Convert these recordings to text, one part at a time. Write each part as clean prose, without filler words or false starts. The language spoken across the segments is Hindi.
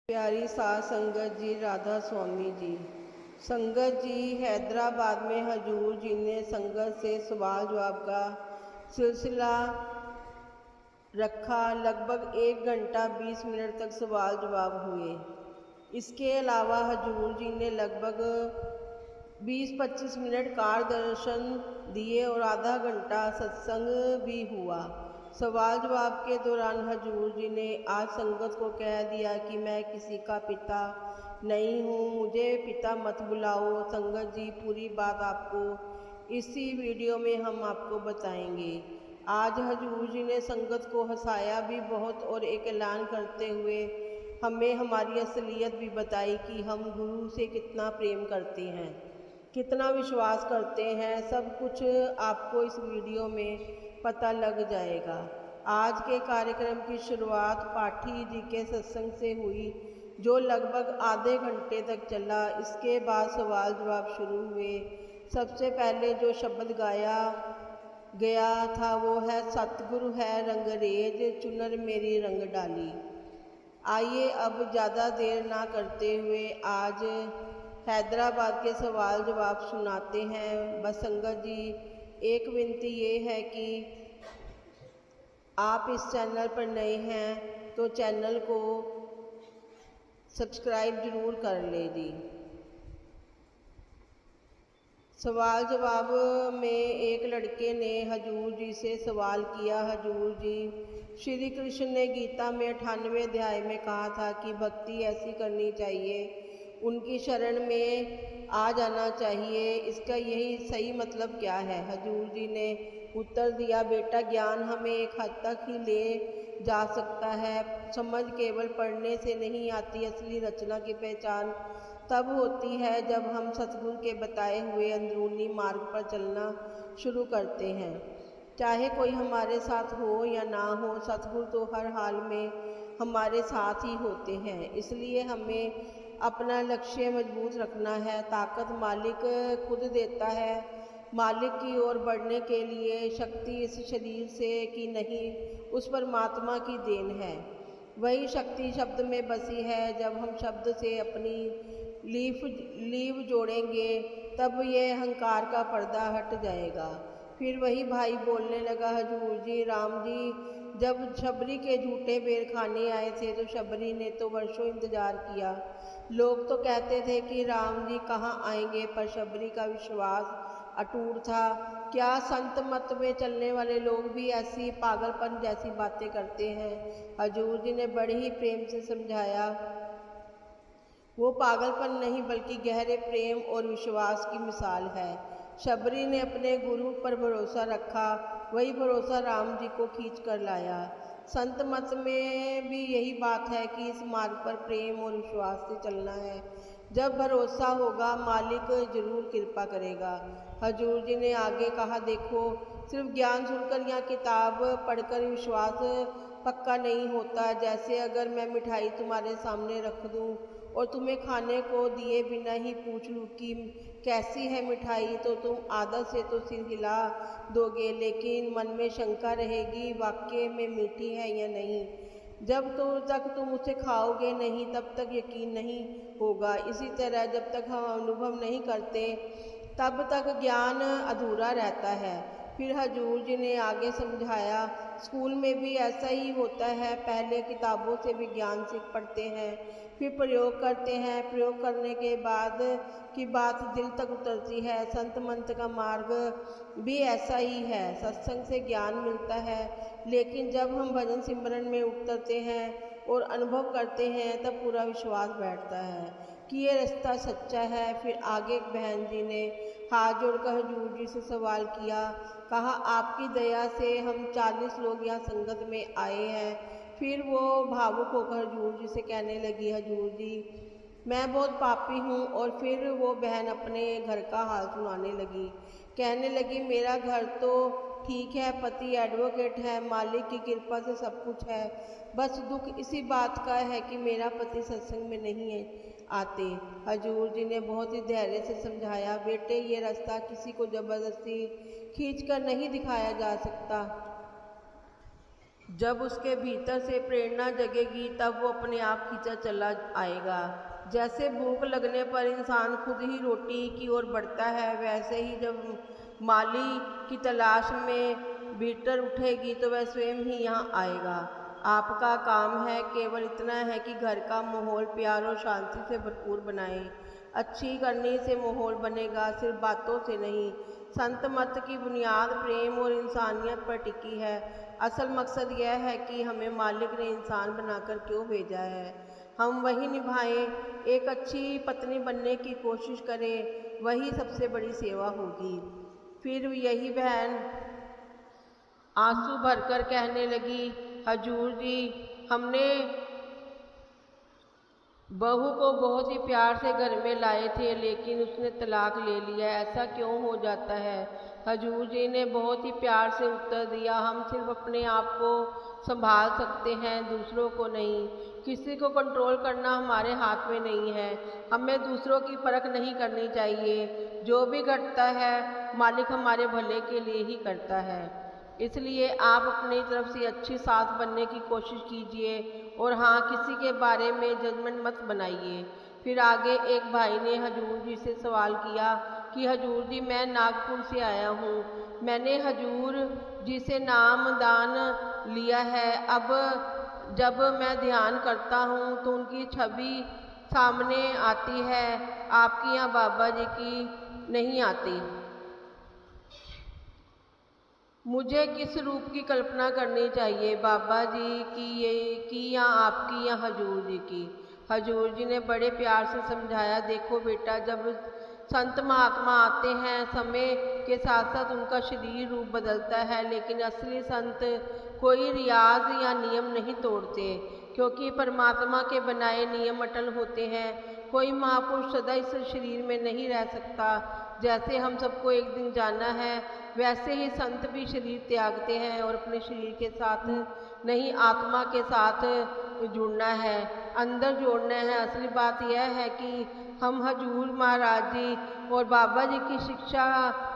प्यारी साध संगत जी, राधा स्वामी जी। संगत जी, हैदराबाद में हजूर जी ने संगत से सवाल जवाब का सिलसिला रखा। लगभग 1 घंटा 20 मिनट तक सवाल जवाब हुए। इसके अलावा हजूर जी ने लगभग 20-25 मिनट कार दर्शन दिए और आधा घंटा सत्संग भी हुआ। सवाल जवाब के दौरान हजूर जी ने आज संगत को कह दिया कि मैं किसी का पिता नहीं हूँ, मुझे पिता मत बुलाओ। संगत जी, पूरी बात आपको इसी वीडियो में हम आपको बताएंगे। आज हजूर जी ने संगत को हंसाया भी बहुत और एक ऐलान करते हुए हमें हमारी असलियत भी बताई कि हम गुरु से कितना प्रेम करते हैं, कितना विश्वास करते हैं। सब कुछ आपको इस वीडियो में पता लग जाएगा। आज के कार्यक्रम की शुरुआत पाठी जी के सत्संग से हुई, जो लगभग आधे घंटे तक चला। इसके बाद सवाल जवाब शुरू हुए। सबसे पहले जो शब्द गाया गया था वो है, सतगुरु है रंगरेज, चुनर मेरी रंग डाली। आइए अब ज़्यादा देर ना करते हुए आज हैदराबाद के सवाल जवाब सुनाते हैं। बस संगत जी, एक विनती ये है कि आप इस चैनल पर नए हैं तो चैनल को सब्सक्राइब जरूर कर लें जी। सवाल जवाब में एक लड़के ने हजूर जी से सवाल किया, हजूर जी, श्री कृष्ण ने गीता में 98वें अध्याय में कहा था कि भक्ति ऐसी करनी चाहिए, उनकी शरण में आ जाना चाहिए। इसका यही सही मतलब क्या है? हजूर जी ने उत्तर दिया, बेटा, ज्ञान हमें एक हद तक ही ले जा सकता है। समझ केवल पढ़ने से नहीं आती। असली रचना की पहचान तब होती है जब हम सतगुरु के बताए हुए अंदरूनी मार्ग पर चलना शुरू करते हैं। चाहे कोई हमारे साथ हो या ना हो, सतगुरु तो हर हाल में हमारे साथ ही होते हैं। इसलिए हमें अपना लक्ष्य मजबूत रखना है। ताकत मालिक खुद देता है। मालिक की ओर बढ़ने के लिए शक्ति इस शरीर से की नहीं, उस परमात्मा की देन है। वही शक्ति शब्द में बसी है। जब हम शब्द से अपनी लीव जोड़ेंगे तब ये अहंकार का पर्दा हट जाएगा। फिर वही भाई बोलने लगा, हजूर जी, राम जी जब शबरी के झूठे बेर खाने आए थे तो शबरी ने तो वर्षों इंतजार किया। लोग तो कहते थे कि राम जी कहाँ आएंगे, पर शबरी का विश्वास अटूट था। क्या संत मत में चलने वाले लोग भी ऐसी पागलपन जैसी बातें करते हैं? हजूर जी ने बड़े ही प्रेम से समझाया, वो पागलपन नहीं बल्कि गहरे प्रेम और विश्वास की मिसाल है। शबरी ने अपने गुरु पर भरोसा रखा, वही भरोसा राम जी को खींच कर लाया। संत मत में भी यही बात है कि इस मार्ग पर प्रेम और विश्वास से चलना है। जब भरोसा होगा मालिक जरूर कृपा करेगा। हजूर जी ने आगे कहा, देखो, सिर्फ ज्ञान सुनकर या किताब पढ़कर विश्वास पक्का नहीं होता। जैसे अगर मैं मिठाई तुम्हारे सामने रख दूं और तुम्हें खाने को दिए बिना ही पूछ लूँ कि कैसी है मिठाई, तो तुम आदत से तो सिर हिला दोगे, लेकिन मन में शंका रहेगी वाकई में मीठी है या नहीं। जब तक तुम उसे खाओगे नहीं तब तक यकीन नहीं होगा। इसी तरह जब तक हम अनुभव नहीं करते तब तक ज्ञान अधूरा रहता है। फिर हजूर जी ने आगे समझाया, स्कूल में भी ऐसा ही होता है। पहले किताबों से विज्ञान सीख पढ़ते हैं, फिर प्रयोग करते हैं। प्रयोग करने के बाद की बात दिल तक उतरती है। संत मंत का मार्ग भी ऐसा ही है। सत्संग से ज्ञान मिलता है, लेकिन जब हम भजन सिमरन में उतरते हैं और अनुभव करते हैं तब पूरा विश्वास बैठता है कि ये रास्ता सच्चा है। फिर आगे एक बहन जी ने हाथ जोड़कर हजूर जी से सवाल किया, कहा, आपकी दया से हम 40 लोग यहाँ संगत में आए हैं। फिर वो भावुक होकर हजूर जी से कहने लगी, हजूर जी, मैं बहुत पापी हूँ। और फिर वो बहन अपने घर का हाल सुनाने लगी। कहने लगी, मेरा घर तो ठीक है, पति एडवोकेट है, मालिक की कृपा से सब कुछ है। बस दुख इसी बात का है कि मेरा पति सत्संग में नहीं आते। हजूर जी ने बहुत ही धैर्य से समझाया, बेटे, ये रास्ता किसी को जबरदस्ती खींच कर नहीं दिखाया जा सकता। जब उसके भीतर से प्रेरणा जगेगी तब वो अपने आप खींचा चला आएगा। जैसे भूख लगने पर इंसान खुद ही रोटी की ओर बढ़ता है, वैसे ही जब माली की तलाश में भीतर उठेगी तो वह स्वयं ही यहाँ आएगा। आपका काम है केवल इतना है कि घर का माहौल प्यार और शांति से भरपूर बनाएं। अच्छी करनी से माहौल बनेगा, सिर्फ बातों से नहीं। संत मत की बुनियाद प्रेम और इंसानियत पर टिकी है। असल मकसद यह है कि हमें मालिक ने इंसान बनाकर क्यों भेजा है, हम वही निभाएं। एक अच्छी पत्नी बनने की कोशिश करें, वही सबसे बड़ी सेवा होगी। फिर यही बहन आंसू भरकर कहने लगी, हजूर जी, हमने बहू को बहुत ही प्यार से घर में लाए थे, लेकिन उसने तलाक ले लिया, ऐसा क्यों हो जाता है। हजूर जी ने बहुत ही प्यार से उत्तर दिया, हम सिर्फ अपने आप को संभाल सकते हैं, दूसरों को नहीं। किसी को कंट्रोल करना हमारे हाथ में नहीं है। हमें दूसरों की परख नहीं करनी चाहिए। जो भी घटता है मालिक हमारे भले के लिए ही करता है। इसलिए आप अपनी तरफ से अच्छी सास बनने की कोशिश कीजिए और हाँ, किसी के बारे में जजमेंट मत बनाइए। फिर आगे एक भाई ने हजूर जी से सवाल किया कि हजूर जी, मैं नागपुर से आया हूँ, मैंने हजूर जी से नाम दान लिया है। अब जब मैं ध्यान करता हूँ तो उनकी छवि सामने आती है, आपकी या बाबा जी की नहीं आती। मुझे किस रूप की कल्पना करनी चाहिए, बाबा जी की या आपकी या हजूर जी की। हजूर जी ने बड़े प्यार से समझाया, देखो बेटा, जब संत महात्मा आते हैं समय के साथ साथ उनका शरीर रूप बदलता है, लेकिन असली संत कोई रियाज या नियम नहीं तोड़ते, क्योंकि परमात्मा के बनाए नियम अटल होते हैं। कोई महापुरुष सदा इस शरीर में नहीं रह सकता। जैसे हम सबको एक दिन जाना है, वैसे ही संत भी शरीर त्यागते हैं और अपने शरीर के साथ नहीं, आत्मा के साथ जुड़ना है, अंदर जोड़ना है। असली बात यह है कि हम हजूर महाराज जी और बाबा जी की शिक्षा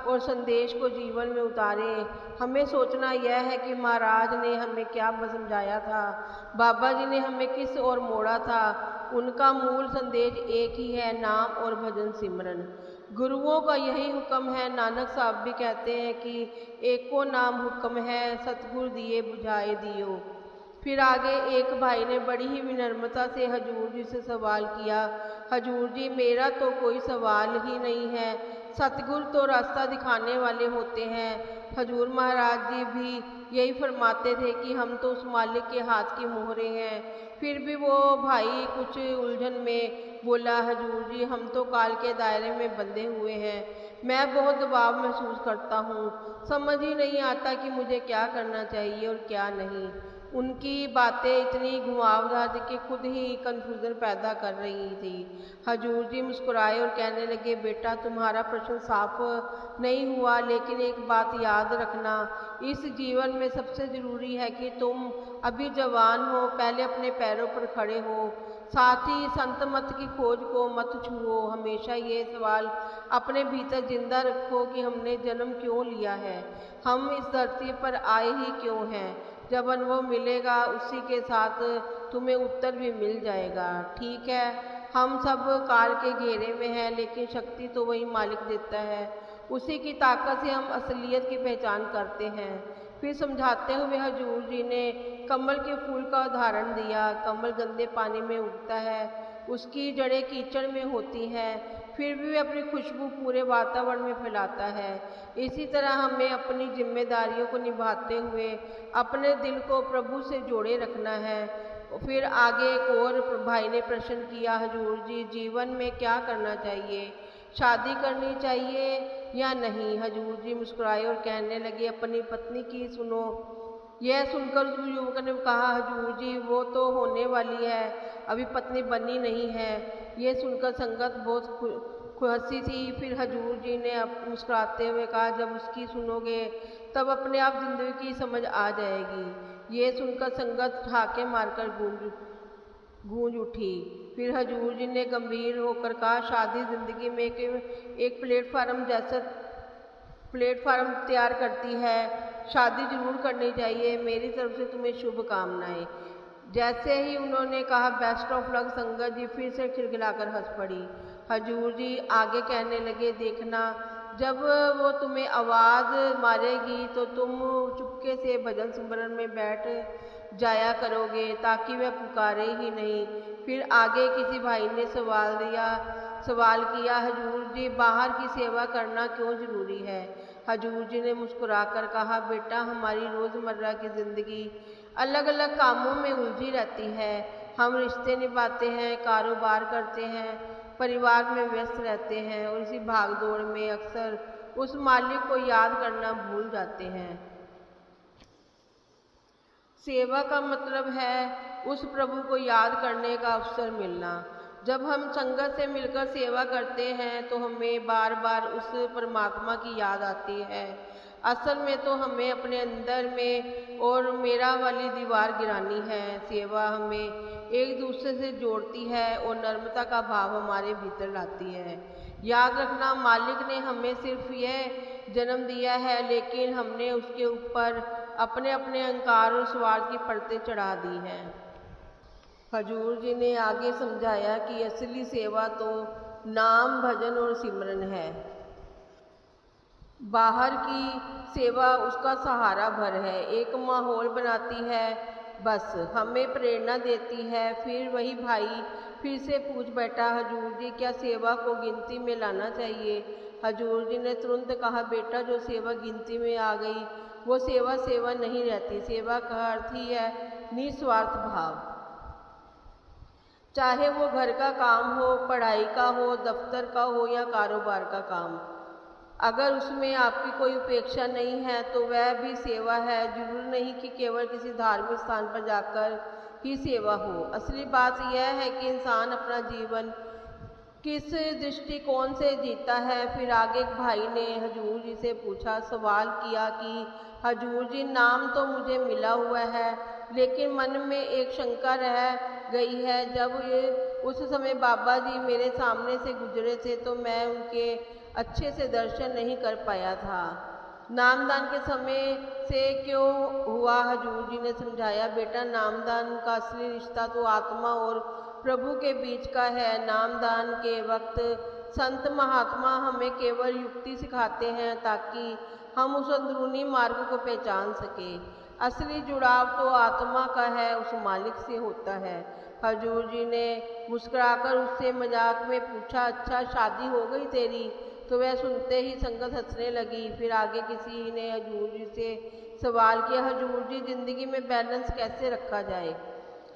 और संदेश को जीवन में उतारें। हमें सोचना यह है कि महाराज ने हमें क्या समझाया था, बाबा जी ने हमें किस ओर मोड़ा था। उनका मूल संदेश एक ही है, नाम और भजन सिमरन। गुरुओं का यही हुक्म है। नानक साहब भी कहते हैं कि एको नाम हुक्म है, सतगुरु दिए बुझाए दियो। फिर आगे एक भाई ने बड़ी ही विनम्रता से हजूर जी से सवाल किया, हजूर जी, मेरा तो कोई सवाल ही नहीं है, सतगुरु तो रास्ता दिखाने वाले होते हैं। हजूर महाराज जी भी यही फरमाते थे कि हम तो उस मालिक के हाथ की मोहरे हैं। फिर भी वो भाई कुछ उलझन में बोला, हजूर जी, हम तो काल के दायरे में बंधे हुए हैं, मैं बहुत दबाव महसूस करता हूँ, समझ ही नहीं आता कि मुझे क्या करना चाहिए और क्या नहीं। उनकी बातें इतनी घुमावदार थी कि खुद ही कन्फ्यूज़न पैदा कर रही थी। हजूर जी मुस्कुराए और कहने लगे, बेटा, तुम्हारा प्रश्न साफ नहीं हुआ, लेकिन एक बात याद रखना, इस जीवन में सबसे ज़रूरी है कि तुम अभी जवान हो, पहले अपने पैरों पर खड़े हो। साथ ही संत मत की खोज को मत छुओ। हमेशा ये सवाल अपने भीतर जिंदा रखो कि हमने जन्म क्यों लिया है, हम इस धरती पर आए ही क्यों हैं। जब अनुभव मिलेगा उसी के साथ तुम्हें उत्तर भी मिल जाएगा। ठीक है, हम सब काल के घेरे में हैं, लेकिन शक्ति तो वही मालिक देता है। उसी की ताकत से हम असलियत की पहचान करते हैं। फिर समझाते हुए हजूर जी ने कमल के फूल का उदाहरण दिया। कमल गंदे पानी में उगता है, उसकी जड़ें कीचड़ में होती हैं, फिर भी अपनी खुशबू पूरे वातावरण में फैलाता है। इसी तरह हमें अपनी जिम्मेदारियों को निभाते हुए अपने दिल को प्रभु से जोड़े रखना है। फिर आगे एक और भाई ने प्रश्न किया, हजूर जी, जीवन में क्या करना चाहिए, शादी करनी चाहिए या नहीं। हजूर जी मुस्कुराए और कहने लगे, अपनी पत्नी की सुनो। यह सुनकर उस युवक ने कहा, हजूर जी, वो तो होने वाली है, अभी पत्नी बनी नहीं है। यह सुनकर संगत बहुत हंसी थी। फिर हजूर जी ने मुस्कुराते हुए कहा, जब उसकी सुनोगे तब अपने आप जिंदगी की समझ आ जाएगी। ये सुनकर संगत ठाके मारकर गूंज उठी। फिर हजूर जी ने गंभीर होकर कहा, शादी जिंदगी में एक प्लेटफार्म तैयार करती है। शादी जरूर करनी चाहिए, मेरी तरफ से तुम्हें शुभकामनाएं। जैसे ही उन्होंने कहा बेस्ट ऑफ लक, संगत जी फिर से खिलखिलाकर हंस पड़ी। हजूर जी आगे कहने लगे, देखना जब वो तुम्हें आवाज़ मारेगी तो तुम चुपके से भजन सिमरन में बैठ जाया करोगे ताकि वह पुकारे ही नहीं। फिर आगे किसी भाई ने सवाल किया, हजूर जी बाहर की सेवा करना क्यों ज़रूरी है? हजूर जी ने मुस्कुराकर कहा, बेटा हमारी रोज़मर्रा की ज़िंदगी अलग अलग कामों में उलझी रहती है। हम रिश्ते निभाते हैं, कारोबार करते हैं, परिवार में व्यस्त रहते हैं और इसी भागदौड़ में अक्सर उस मालिक को याद करना भूल जाते हैं। सेवा का मतलब है उस प्रभु को याद करने का अवसर मिलना। जब हम संगत से मिलकर सेवा करते हैं तो हमें बार बार उस परमात्मा की याद आती है। असल में तो हमें अपने अंदर में और मेरा वाली दीवार गिरानी है। सेवा हमें एक दूसरे से जोड़ती है और नर्मता का भाव हमारे भीतर लाती है। याद रखना, मालिक ने हमें सिर्फ यह जन्म दिया है, लेकिन हमने उसके ऊपर अपने अपने अहंकार और स्वार्थ की परतें चढ़ा दी हैं। हजूर जी ने आगे समझाया कि असली सेवा तो नाम, भजन और सिमरन है। बाहर की सेवा उसका सहारा भर है, एक माहौल बनाती है, बस हमें प्रेरणा देती है। फिर वही भाई फिर से पूछ बैठा, हजूर जी क्या सेवा को गिनती में लाना चाहिए? हजूर जी ने तुरंत कहा, बेटा जो सेवा गिनती में आ गई वो सेवा नहीं रहती। सेवा का अर्थ ही है निस्वार्थ भाव। चाहे वो घर का काम हो, पढ़ाई का हो, दफ्तर का हो या कारोबार का काम, अगर उसमें आपकी कोई उपेक्षा नहीं है तो वह भी सेवा है। जरूर नहीं कि केवल किसी धार्मिक स्थान पर जाकर ही सेवा हो। असली बात यह है कि इंसान अपना जीवन किस दृष्टिकोण से जीता है। फिर आगे एक भाई ने हजूर जी से पूछा, सवाल किया कि हजूर जी नाम तो मुझे मिला हुआ है, लेकिन मन में एक शंका रह गई है। जब उस समय बाबा जी मेरे सामने से गुजरे थे तो मैं उनके अच्छे से दर्शन नहीं कर पाया था। नामदान के समय से क्यों हुआ? हजूर जी ने समझाया, बेटा नामदान का असली रिश्ता तो आत्मा और प्रभु के बीच का है। नामदान के वक्त संत महात्मा हमें केवल युक्ति सिखाते हैं ताकि हम उस अंदरूनी मार्ग को पहचान सके। असली जुड़ाव तो आत्मा का है, उस मालिक से होता है। हजूर जी ने मुस्कुराकर उससे मजाक में पूछा, अच्छा शादी हो गई तेरी? तो वह सुनते ही संगत हंसने लगी। फिर आगे किसी ने हजूर जी से सवाल किया, हजूर जी ज़िंदगी में बैलेंस कैसे रखा जाए?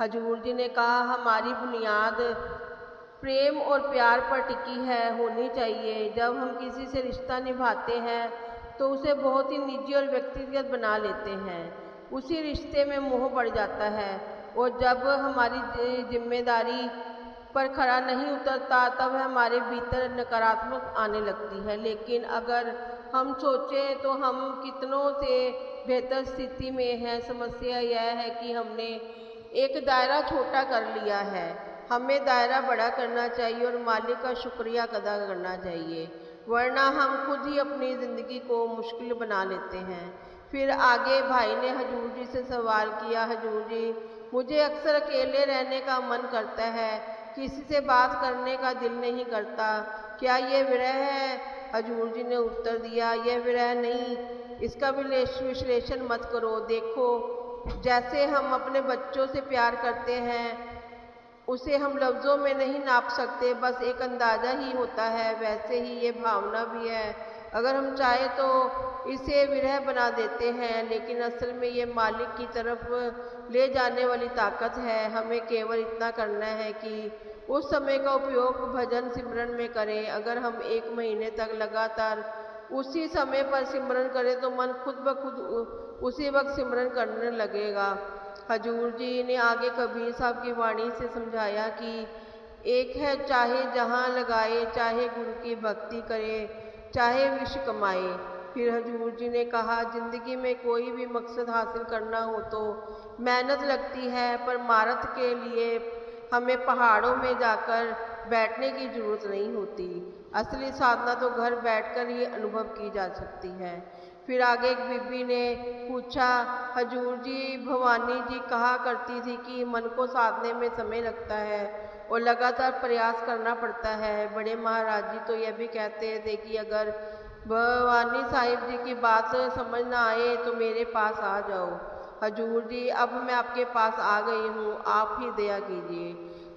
हजूर जी ने कहा, हमारी बुनियाद प्रेम और प्यार पर टिकी है होनी चाहिए। जब हम किसी से रिश्ता निभाते हैं तो उसे बहुत ही निजी और व्यक्तिगत बना लेते हैं। उसी रिश्ते में मोह बढ़ जाता है और जब हमारी जिम्मेदारी पर खरा नहीं उतरता तब हमारे भीतर नकारात्मक आने लगती है। लेकिन अगर हम सोचें तो हम कितनों से बेहतर स्थिति में हैं। समस्या यह है कि हमने एक दायरा छोटा कर लिया है। हमें दायरा बड़ा करना चाहिए और मालिक का शुक्रिया अदा करना चाहिए, वरना हम खुद ही अपनी ज़िंदगी को मुश्किल बना लेते हैं। फिर आगे भाई ने हजूर जी से सवाल किया, हजूर जी मुझे अक्सर अकेले रहने का मन करता है, किसी से बात करने का दिल नहीं करता, क्या ये विरह है? हजूर जी ने उत्तर दिया, यह विरह नहीं, इसका विश्लेषण मत करो। देखो जैसे हम अपने बच्चों से प्यार करते हैं उसे हम लफ्ज़ों में नहीं नाप सकते, बस एक अंदाज़ा ही होता है, वैसे ही ये भावना भी है। अगर हम चाहे तो इसे विरह बना देते हैं, लेकिन असल में ये मालिक की तरफ ले जाने वाली ताकत है। हमें केवल इतना करना है कि उस समय का उपयोग भजन सिमरन में करें। अगर हम 1 महीने तक लगातार उसी समय पर सिमरन करें तो मन खुद ब खुद उसी वक्त सिमरन करने लगेगा। हजूर जी ने आगे कबीर साहब की वाणी से समझाया कि एक है चाहे जहाँ लगाए, चाहे गुरु की भक्ति करे, चाहे विश्व कमाए। फिर हजूर जी ने कहा, जिंदगी में कोई भी मकसद हासिल करना हो तो मेहनत लगती है, पर महारत के लिए हमें पहाड़ों में जाकर बैठने की ज़रूरत नहीं होती। असली साधना तो घर बैठकर ही अनुभव की जा सकती है। फिर आगे एक बीबी ने पूछा, हजूर जी, भवानी जी कहा करती थी कि मन को साधने में समय लगता है और लगातार प्रयास करना पड़ता है। बड़े महाराज जी तो यह भी कहते थे कि अगर भवानी साहिब जी की बात समझ ना आए तो मेरे पास आ जाओ। हजूर जी, अब मैं आपके पास आ गई हूँ, आप ही दया कीजिए।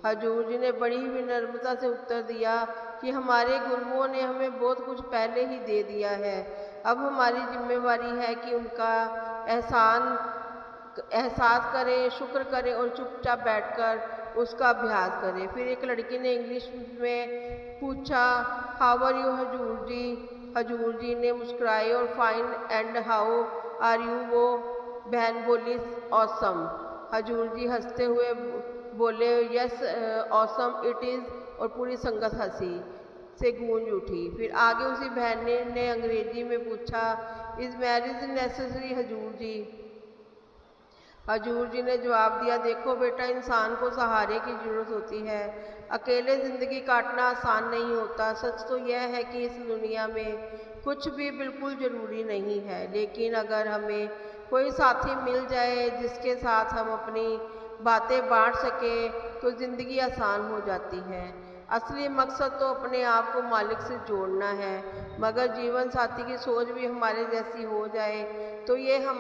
हजूर जी ने बड़ी ही विनम्रता से उत्तर दिया कि हमारे गुरुओं ने हमें बहुत कुछ पहले ही दे दिया है, अब हमारी जिम्मेवारी है कि उनका एहसास करें, शुक्र करें और चुपचाप बैठकर उसका अभ्यास करें। फिर एक लड़की ने इंग्लिश में पूछा, हाउ आर यू हजूर जी? हजूर जी ने मुस्कुराए और fine and how are you? वो बहन बोली, ऑसम। हजूर जी हंसते हुए बोले, यस ऑसम इट इज़, और पूरी संगत हंसी से गूंज उठी। फिर आगे उसी बहन ने अंग्रेजी में पूछा, इज़ मैरिज नेसेसरी हजूर जी? हजूर जी ने जवाब दिया, देखो बेटा, इंसान को सहारे की ज़रूरत होती है, अकेले ज़िंदगी काटना आसान नहीं होता। सच तो यह है कि इस दुनिया में कुछ भी बिल्कुल ज़रूरी नहीं है, लेकिन अगर हमें कोई साथी मिल जाए जिसके साथ हम अपनी बातें बांट सकें तो ज़िंदगी आसान हो जाती है। असली मकसद तो अपने आप को मालिक से जोड़ना है, मगर जीवन साथी की सोच भी हमारे जैसी हो जाए तो ये हम